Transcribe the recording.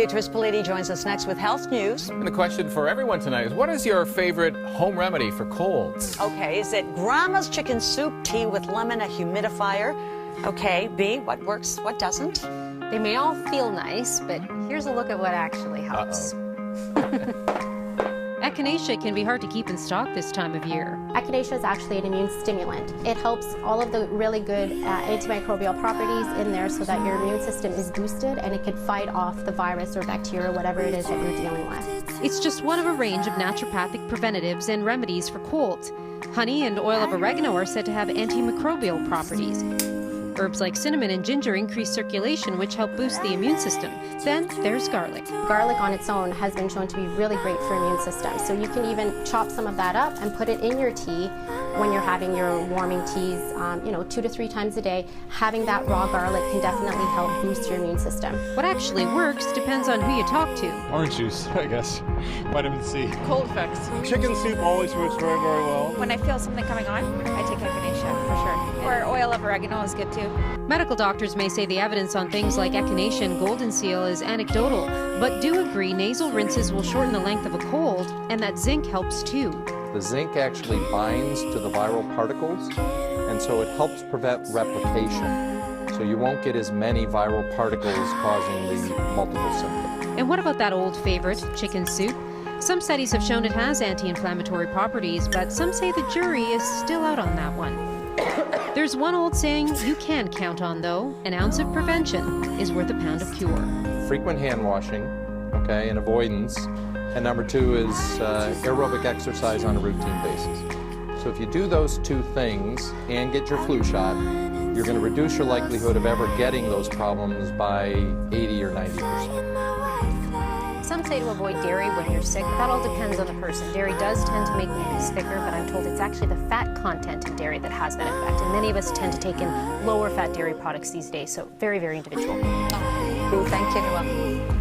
Beatrice Politi joins us next with health news. And the question for everyone tonight is, what is your favorite home remedy for colds? Okay, is it Grandma's chicken soup, tea with lemon, a humidifier? Okay, B, what works, what doesn't? They may all feel nice, but here's a look at what actually helps. Echinacea can be hard to keep in stock this time of year. Echinacea is actually an immune stimulant. It helps all of the really good antimicrobial properties in there so that your immune system is boosted and it can fight off the virus or bacteria, whatever it is that you're dealing with. It's just one of a range of naturopathic preventatives and remedies for colds. Honey and oil of oregano are said to have antimicrobial properties. Herbs like cinnamon and ginger increase circulation, which help boost the immune system. Then there's garlic. Garlic on its own has been shown to be really great for immune system. So you can even chop some of that up and put it in your tea when you're having your warming teas, 2 to 3 times a day. Having that raw garlic can definitely help boost your immune system. What actually works depends on who you talk to. Orange juice, I guess. Vitamin C. Cold effects. Chicken soup always works very, very well. When I feel something coming on, I take echinacea for sure. Or oil of oregano is good too. Medical doctors may say the evidence on things like echinacea and golden seal is anecdotal, but do agree nasal rinses will shorten the length of a cold, and that zinc helps too. The zinc actually binds to the viral particles, and so it helps prevent replication. So you won't get as many viral particles causing the multiple symptoms. And what about that old favorite, chicken soup? Some studies have shown it has anti-inflammatory properties, but some say the jury is still out on that one. There's one old saying you can count on, though. An ounce of prevention is worth a pound of cure. Frequent hand washing, okay, and avoidance. And number 2 is aerobic exercise on a routine basis. So if you do those 2 things and get your flu shot, you're going to reduce your likelihood of ever getting those problems by 80 or 90%. Some say to avoid dairy when you're sick, but that all depends on the person. Dairy does tend to make babies thicker, but I'm told it's actually the fat content in dairy that has that effect. And many of us tend to take in lower fat dairy products these days, so very, very individual. Thank you, Noel.